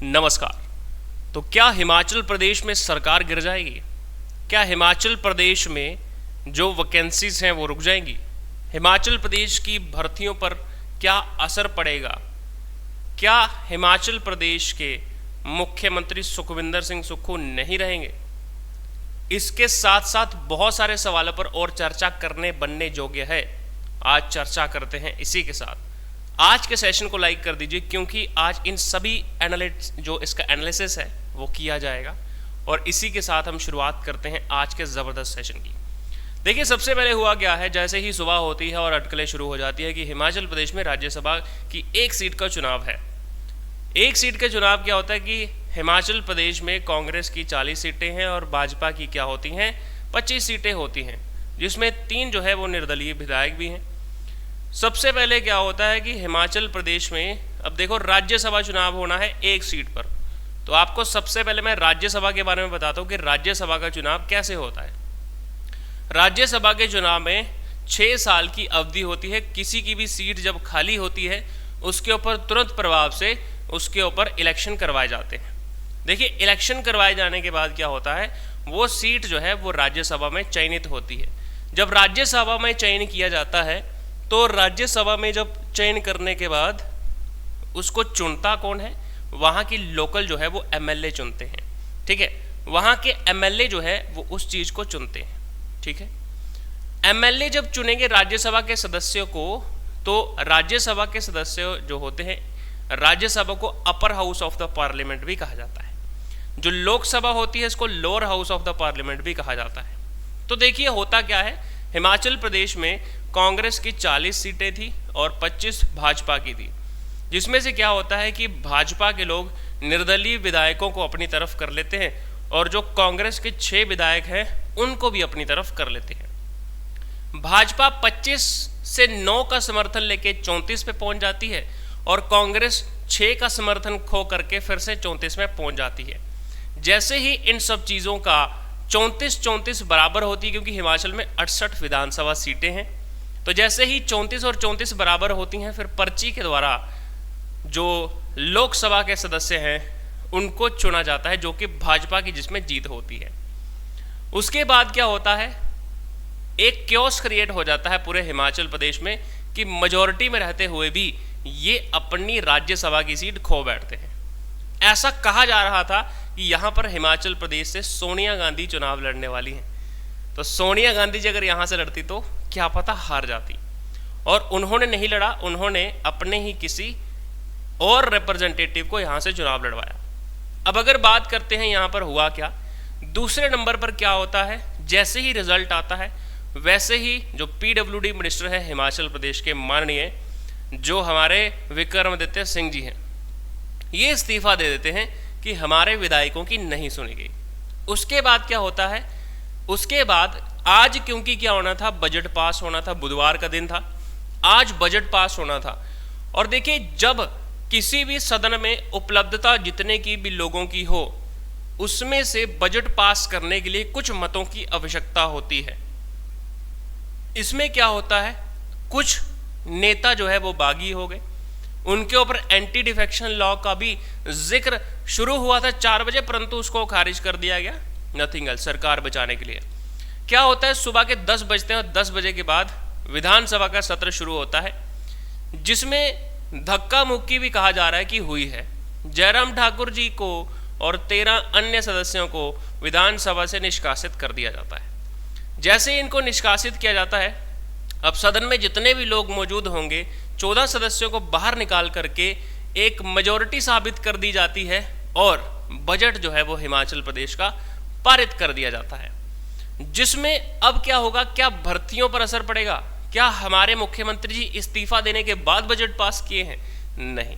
नमस्कार। तो क्या हिमाचल प्रदेश में सरकार गिर जाएगी? क्या हिमाचल प्रदेश में जो वैकेंसीज हैं वो रुक जाएंगी? हिमाचल प्रदेश की भर्तियों पर क्या असर पड़ेगा? क्या हिमाचल प्रदेश के मुख्यमंत्री सुखविंदर सिंह सुक्खू नहीं रहेंगे? इसके साथ साथ बहुत सारे सवालों पर और चर्चा करने बनने योग्य है। आज चर्चा करते हैं इसी के साथ। आज के सेशन को लाइक कर दीजिए, क्योंकि आज इन सभी जो इसका एनालिसिस है वो किया जाएगा। और इसी के साथ हम शुरुआत करते हैं आज के ज़बरदस्त सेशन की। देखिए, सबसे पहले हुआ क्या है, जैसे ही सुबह होती है और अटकलें शुरू हो जाती है कि हिमाचल प्रदेश में राज्यसभा की एक सीट का चुनाव है। एक सीट का चुनाव क्या होता है कि हिमाचल प्रदेश में कांग्रेस की 40 सीटें हैं और भाजपा की क्या होती हैं, 25 सीटें होती हैं, जिसमें 3 जो है वो निर्दलीय विधायक भी हैं। सबसे पहले क्या होता है कि हिमाचल प्रदेश में अब देखो राज्यसभा चुनाव होना है एक सीट पर। तो आपको सबसे पहले मैं राज्यसभा के बारे में बताता हूँ कि राज्यसभा का चुनाव कैसे होता है। राज्यसभा के चुनाव में 6 साल की अवधि होती है। किसी की भी सीट जब खाली होती है उसके ऊपर तुरंत प्रभाव से उसके ऊपर इलेक्शन करवाए जाते हैं। देखिए, इलेक्शन करवाए जाने के बाद क्या होता है, वो सीट जो है वो राज्यसभा में चयनित होती है। जब राज्यसभा में चयन किया जाता है तो राज्यसभा में जब चयन करने के बाद उसको चुनता कौन है, वहाँ की लोकल जो है वो एमएलए चुनते हैं। ठीक है, वहाँ के एमएलए जो है वो उस चीज़ को चुनते हैं। ठीक है, एमएलए जब चुनेंगे राज्यसभा के सदस्यों को, तो राज्यसभा के सदस्य जो होते हैं, राज्यसभा को upper house of the parliament भी कहा जाता है। जो लोकसभा होती है इसको lower house of the parliament भी कहा जाता है। तो देखिए, होता क्या है, हिमाचल प्रदेश में कांग्रेस की 40 सीटें थी और 25 भाजपा की थी, जिसमें से क्या होता है कि भाजपा के लोग निर्दलीय विधायकों को अपनी तरफ कर लेते हैं और जो कांग्रेस के 6 विधायक हैं उनको भी अपनी तरफ कर लेते हैं। भाजपा 25 से 9 का समर्थन लेके 34 पे पहुंच जाती है और कांग्रेस 6 का समर्थन खो करके फिर से 34 में पहुंच जाती है। जैसे ही इन सब चीज़ों का 34-34 बराबर होती है, क्योंकि हिमाचल में 68 विधानसभा सीटें हैं, तो जैसे ही 34 और 34 बराबर होती हैं, फिर पर्ची के द्वारा जो लोकसभा के सदस्य हैं उनको चुना जाता है, जो कि भाजपा की जिसमें जीत होती है। उसके बाद क्या होता है, एक क्योस क्रिएट हो जाता है पूरे हिमाचल प्रदेश में कि मेजॉरिटी में रहते हुए भी ये अपनी राज्यसभा की सीट खो बैठते हैं। ऐसा कहा जा रहा था कि यहाँ पर हिमाचल प्रदेश से सोनिया गांधी चुनाव लड़ने वाली हैं, तो सोनिया गांधी जी अगर यहाँ से लड़ती तो क्या पता हार जाती। और उन्होंने नहीं लड़ा, उन्होंने अपने ही किसी और रिप्रेजेंटेटिव को यहाँ से चुनाव लड़वाया। अब अगर बात करते हैं यहाँ पर हुआ क्या, दूसरे नंबर पर क्या होता है, जैसे ही रिजल्ट आता है वैसे ही जो पीडब्ल्यूडी मिनिस्टर है हिमाचल प्रदेश के माननीय जो हमारे विक्रमादित्य सिंह जी हैं, ये इस्तीफा दे देते हैं कि हमारे विधायकों की नहीं सुनी गई। उसके बाद क्या होता है, उसके बाद आज क्योंकि क्या होना था, बजट पास होना था, बुधवार का दिन था, आज बजट पास होना था। और देखिए, जब किसी भी सदन में उपलब्धता जितने की भी लोगों की हो, उसमें से बजट पास करने के लिए कुछ मतों की आवश्यकता होती है। इसमें क्या होता है, कुछ नेता जो है वो बागी हो गए, उनके ऊपर एंटी डिफेक्शन लॉ का भी जिक्र शुरू हुआ था 4 बजे, परंतु उसको खारिज कर दिया गया, नथिंग एल्स, सरकार बचाने के लिए। क्या होता है, सुबह के 10 बजते हैं और 10 बजे के बाद विधानसभा का सत्र शुरू होता है, जिसमें धक्का मुक्की भी कहा जा रहा है कि हुई है। जयराम ठाकुर जी को और 13 अन्य सदस्यों को विधानसभा से निष्कासित कर दिया जाता है। जैसे इनको निष्कासित किया जाता है, अब सदन में जितने भी लोग मौजूद होंगे, 14 सदस्यों को बाहर निकाल करके एक मेजॉरिटी साबित कर दी जाती है और बजट जो है वो हिमाचल प्रदेश का पारित कर दिया जाता है। जिसमें अब क्या होगा, क्या भर्तियों पर असर पड़ेगा? क्या हमारे मुख्यमंत्री जी इस्तीफा देने के बाद बजट पास किए हैं? नहीं,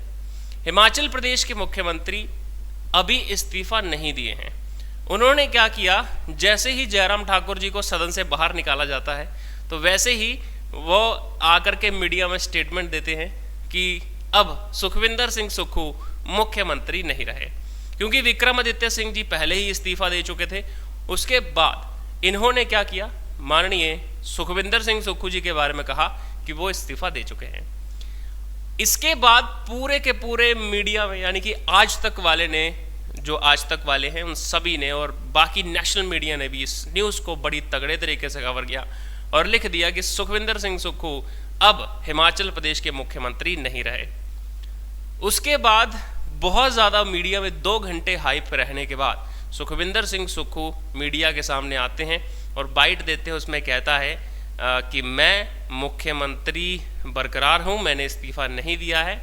हिमाचल प्रदेश के मुख्यमंत्री अभी इस्तीफा नहीं दिए हैं। उन्होंने क्या किया, जैसे ही जयराम ठाकुर जी को सदन से बाहर निकाला जाता है तो वैसे ही वो आकर के मीडिया में स्टेटमेंट देते हैं कि अब सुखविंदर सिंह सुक्खू मुख्यमंत्री नहीं रहे, क्योंकि विक्रमादित्य सिंह जी पहले ही इस्तीफा दे चुके थे। उसके बाद इन्होंने क्या किया, माननीय सुखविंदर सिंह सुक्खू जी के बारे में कहा कि वो इस्तीफा दे चुके हैं। इसके बाद पूरे के पूरे मीडिया में, यानी कि आज तक वाले ने, जो आज तक वाले हैं उन सभी ने और बाकी नेशनल मीडिया ने भी इस न्यूज़ को बड़ी तगड़े तरीके से कवर किया और लिख दिया कि सुखविंदर सिंह सुक्खू अब हिमाचल प्रदेश के मुख्यमंत्री नहीं रहे। उसके बाद बहुत ज़्यादा मीडिया में 2 घंटे हाइप रहने के बाद सुखविंदर सिंह सुक्खू मीडिया के सामने आते हैं और बाइट देते हैं। उसमें कहता है कि मैं मुख्यमंत्री बरकरार हूँ, मैंने इस्तीफा नहीं दिया है,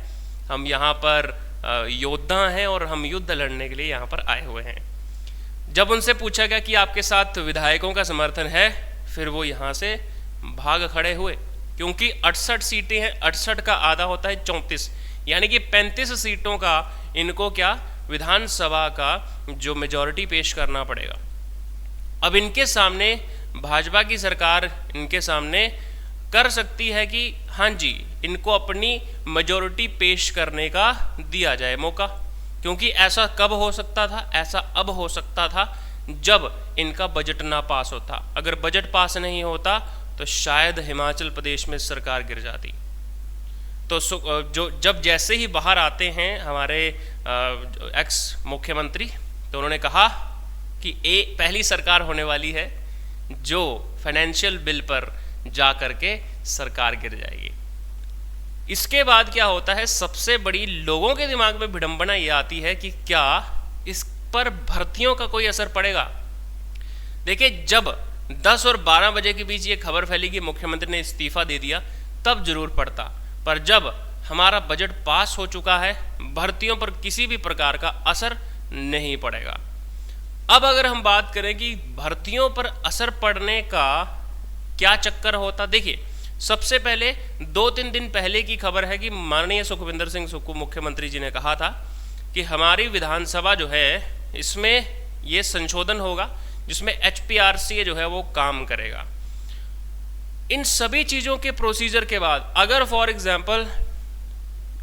हम यहाँ पर योद्धा हैं और हम युद्ध लड़ने के लिए यहाँ पर आए हुए हैं। जब उनसे पूछा गया कि आपके साथ विधायकों का समर्थन है, फिर वो यहाँ से भाग खड़े हुए, क्योंकि 68 सीटें हैं, 68 का आधा होता है 34, यानी कि 35 सीटों का इनको क्या विधानसभा का जो मेजॉरिटी पेश करना पड़ेगा। अब इनके सामने भाजपा की सरकार इनके सामने कर सकती है कि हाँ जी, इनको अपनी मेजॉरिटी पेश करने का दिया जाए मौका, क्योंकि ऐसा कब हो सकता था, ऐसा अब हो सकता था जब इनका बजट ना पास होता। अगर बजट पास नहीं होता तो शायद हिमाचल प्रदेश में सरकार गिर जाती। तो जब जैसे ही बाहर आते हैं हमारे एक्स मुख्यमंत्री, तो उन्होंने कहा कि पहली सरकार होने वाली है जो फाइनेंशियल बिल पर जा करके सरकार गिर जाएगी। इसके बाद क्या होता है, सबसे बड़ी लोगों के दिमाग में विडंबना ये आती है कि क्या इस पर भर्तियों का कोई असर पड़ेगा। देखिए, जब 10 और 12 बजे के बीच ये खबर फैली कि मुख्यमंत्री ने इस्तीफा दे दिया, तब जरूर पड़ता, पर जब हमारा बजट पास हो चुका है, भर्तियों पर किसी भी प्रकार का असर नहीं पड़ेगा। अब अगर हम बात करें कि भर्तियों पर असर पड़ने का क्या चक्कर होता, देखिए सबसे पहले 2-3 दिन पहले की खबर है कि माननीय सुखविंदर सिंह सुक्खू मुख्यमंत्री जी ने कहा था कि हमारी विधानसभा जो है इसमें ये संशोधन होगा जिसमें HPRC जो है वो काम करेगा। इन सभी चीज़ों के प्रोसीजर के बाद अगर फॉर एग्जाम्पल,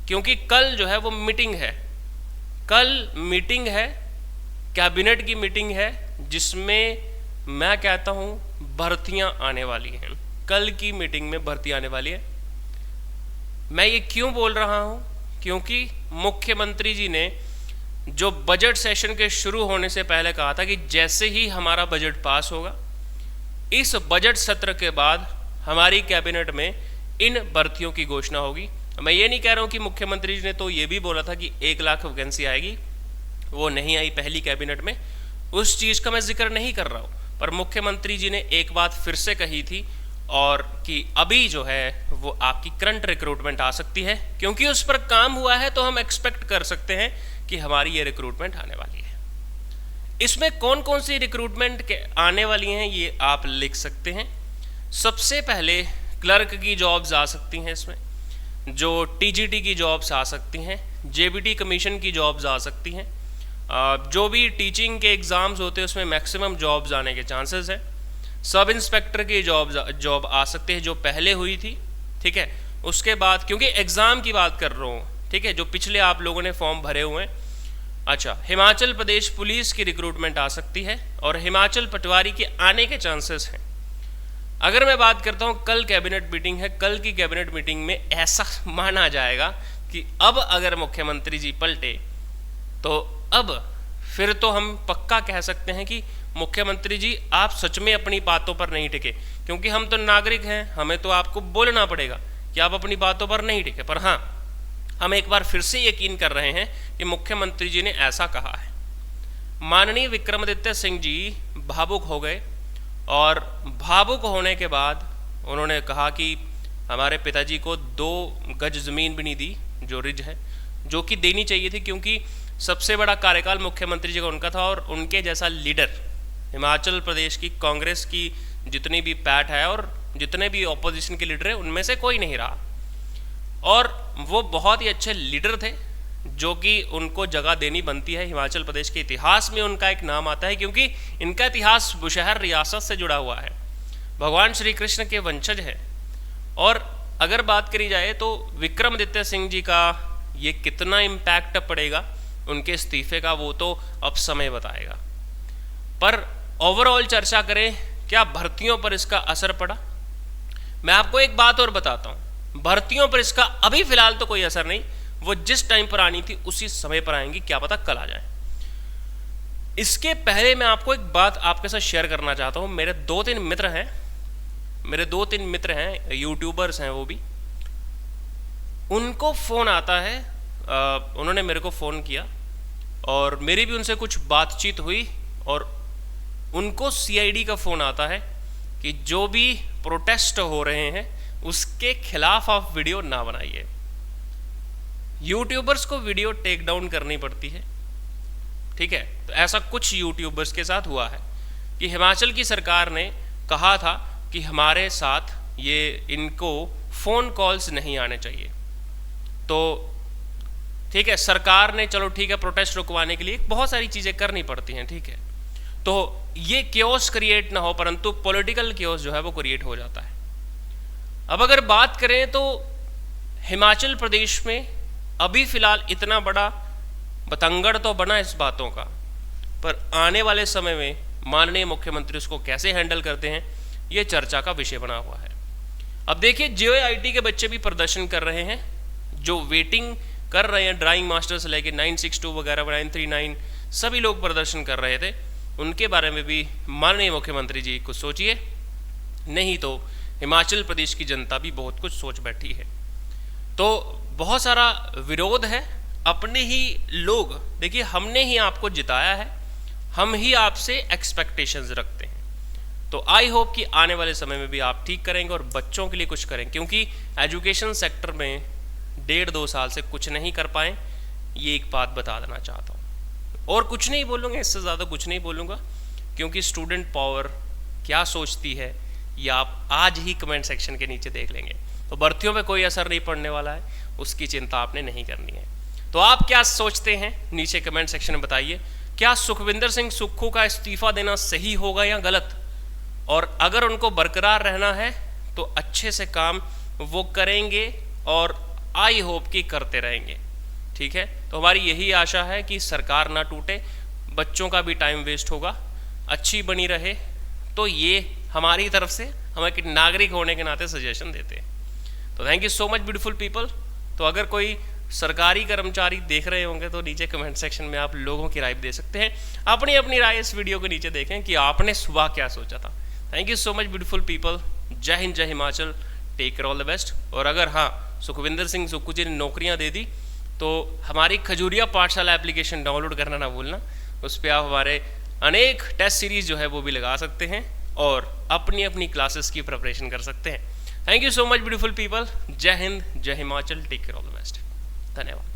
क्योंकि कल जो है वो मीटिंग है, कल मीटिंग है, कैबिनेट की मीटिंग है, जिसमें मैं कहता हूँ भर्तियाँ आने वाली हैं। कल की मीटिंग में भर्ती आने वाली है। मैं ये क्यों बोल रहा हूँ, क्योंकि मुख्यमंत्री जी ने जो बजट सेशन के शुरू होने से पहले कहा था कि जैसे ही हमारा बजट पास होगा, इस बजट सत्र के बाद हमारी कैबिनेट में इन भर्तियों की घोषणा होगी। मैं ये नहीं कह रहा हूँ कि मुख्यमंत्री जी ने तो ये भी बोला था कि 1 लाख वैकेंसी आएगी, वो नहीं आई पहली कैबिनेट में, उस चीज़ का मैं जिक्र नहीं कर रहा हूँ, पर मुख्यमंत्री जी ने एक बात फिर से कही थी और कि अभी जो है वो आपकी करंट रिक्रूटमेंट आ सकती है, क्योंकि उस पर काम हुआ है तो हम एक्सपेक्ट कर सकते हैं कि हमारी ये रिक्रूटमेंट आने वाली है। इसमें कौन कौन सी रिक्रूटमेंट के आने वाली हैं ये आप लिख सकते हैं। सबसे पहले क्लर्क की जॉब्स आ सकती हैं, इसमें जो TGT की जॉब्स आ सकती हैं, JBT कमीशन की जॉब्स आ सकती हैं, जो भी टीचिंग के एग्ज़ाम्स होते हैं उसमें मैक्सिमम जॉब्स आने के चांसेस हैं। सब इंस्पेक्टर की जॉब आ सकती है जो पहले हुई थी, ठीक है। उसके बाद, क्योंकि एग्ज़ाम की बात कर रहा हूँ, ठीक है, जो पिछले आप लोगों ने फॉर्म भरे हुए हैं। अच्छा, हिमाचल प्रदेश पुलिस की रिक्रूटमेंट आ सकती है और हिमाचल पटवारी के आने के चांसेस हैं। अगर मैं बात करता हूँ, कल कैबिनेट मीटिंग है, कल की कैबिनेट मीटिंग में ऐसा माना जाएगा कि अब अगर मुख्यमंत्री जी पलटे तो अब फिर तो हम पक्का कह सकते हैं कि मुख्यमंत्री जी आप सच में अपनी बातों पर नहीं टिके, क्योंकि हम तो नागरिक हैं, हमें तो आपको बोलना पड़ेगा कि आप अपनी बातों पर नहीं टिके। पर हाँ, हम एक बार फिर से यकीन कर रहे हैं कि मुख्यमंत्री जी ने ऐसा कहा है। माननीय विक्रमादित्य सिंह जी भावुक हो गए और भावुक होने के बाद उन्होंने कहा कि हमारे पिताजी को 2 गज ज़मीन भी नहीं दी, जो रिज है, जो कि देनी चाहिए थी, क्योंकि सबसे बड़ा कार्यकाल मुख्यमंत्री जी का उनका था और उनके जैसा लीडर हिमाचल प्रदेश की कांग्रेस की जितनी भी पैठ है और जितने भी ऑपोजिशन के लीडर हैं उनमें से कोई नहीं रहा। और वो बहुत ही अच्छे लीडर थे जो कि उनको जगह देनी बनती है। हिमाचल प्रदेश के इतिहास में उनका एक नाम आता है, क्योंकि इनका इतिहास बुशहर रियासत से जुड़ा हुआ है, भगवान श्री कृष्ण के वंशज है। और अगर बात करी जाए तो विक्रमादित्य सिंह जी का ये कितना इम्पैक्ट पड़ेगा उनके इस्तीफे का, वो तो अब समय बताएगा। पर ओवरऑल चर्चा करें, क्या भर्तियों पर इसका असर पड़ा? मैं आपको एक बात और बताता हूँ। भर्तियों पर इसका अभी फिलहाल तो कोई असर नहीं, वो जिस टाइम पर आनी थी उसी समय पर आएंगी, क्या पता कल आ जाए। इसके पहले मैं आपको एक बात आपके साथ शेयर करना चाहता हूँ। मेरे दो तीन मित्र हैं, यूट्यूबर्स हैं वो भी, उनको फ़ोन आता है, उन्होंने मेरे को फ़ोन किया और मेरी भी उनसे कुछ बातचीत हुई और उनको सीआईडी का फ़ोन आता है कि जो भी प्रोटेस्ट हो रहे हैं उसके खिलाफ आप वीडियो ना बनाइए। यूट्यूबर्स को वीडियो टेक डाउन करनी पड़ती है, ठीक है। तो ऐसा कुछ यूट्यूबर्स के साथ हुआ है कि हिमाचल की सरकार ने कहा था कि हमारे साथ ये इनको फ़ोन कॉल्स नहीं आने चाहिए, तो ठीक है, सरकार ने चलो ठीक है प्रोटेस्ट रुकवाने के लिए बहुत सारी चीज़ें करनी पड़ती हैं, ठीक है। तो ये क्योस क्रिएट ना हो, परंतु पॉलिटिकल क्योस जो है वो क्रिएट हो जाता है। अब अगर बात करें तो हिमाचल प्रदेश में अभी फिलहाल इतना बड़ा बतंगड़ तो बना इस बातों का, पर आने वाले समय में माननीय मुख्यमंत्री उसको कैसे हैंडल करते हैं ये चर्चा का विषय बना हुआ है। अब देखिए JOIT के बच्चे भी प्रदर्शन कर रहे हैं, जो वेटिंग कर रहे हैं ड्राइंग मास्टर से लेके 962 वगैरह 939 सभी लोग प्रदर्शन कर रहे थे, उनके बारे में भी माननीय मुख्यमंत्री जी कुछ सोचिए, नहीं तो हिमाचल प्रदेश की जनता भी बहुत कुछ सोच बैठी है। तो बहुत सारा विरोध है, अपने ही लोग, देखिए हमने ही आपको जिताया है, हम ही आपसे एक्सपेक्टेशंस रखते हैं, तो आई होप कि आने वाले समय में भी आप ठीक करेंगे और बच्चों के लिए कुछ करें, क्योंकि एजुकेशन सेक्टर में 1.5-2 साल से कुछ नहीं कर पाए, ये एक बात बता देना चाहता हूँ। और कुछ नहीं बोलूँगा, इससे ज़्यादा कुछ नहीं बोलूँगा, क्योंकि स्टूडेंट पावर क्या सोचती है ये आप आज ही कमेंट सेक्शन के नीचे देख लेंगे। तो भर्तियों पे कोई असर नहीं पड़ने वाला है, उसकी चिंता आपने नहीं करनी है। तो आप क्या सोचते हैं नीचे कमेंट सेक्शन में बताइए, क्या सुखविंदर सिंह सुक्खू का इस्तीफा देना सही होगा या गलत, और अगर उनको बरकरार रहना है तो अच्छे से काम वो करेंगे और आई होप कि करते रहेंगे, ठीक है। तो हमारी यही आशा है कि सरकार ना टूटे, बच्चों का भी टाइम वेस्ट होगा, अच्छी बनी रहे, तो ये हमारी तरफ से हम एक नागरिक होने के नाते सजेशन देते हैं। तो thank you so much beautiful people. तो अगर कोई सरकारी कर्मचारी देख रहे होंगे तो नीचे कमेंट सेक्शन में आप लोगों की राय दे सकते हैं, अपनी अपनी राय इस वीडियो के नीचे देखें कि आपने सुबह क्या सोचा था। Thank you so much beautiful people. जय हिंद, जय Himachal, take care, all the best. और अगर हाँ सुखविंदर सिंह सुक्खू जी ने नौकरियां दे दी तो हमारी खजूरिया पाठशाला एप्लीकेशन डाउनलोड करना ना भूलना, उस पर आप हमारे अनेक टेस्ट सीरीज जो है वो भी लगा सकते हैं और अपनी अपनी क्लासेस की प्रिपरेशन कर सकते हैं। Thank you so much beautiful people. जय हिंद, जय Himachal, take care, all the best. धन्यवाद।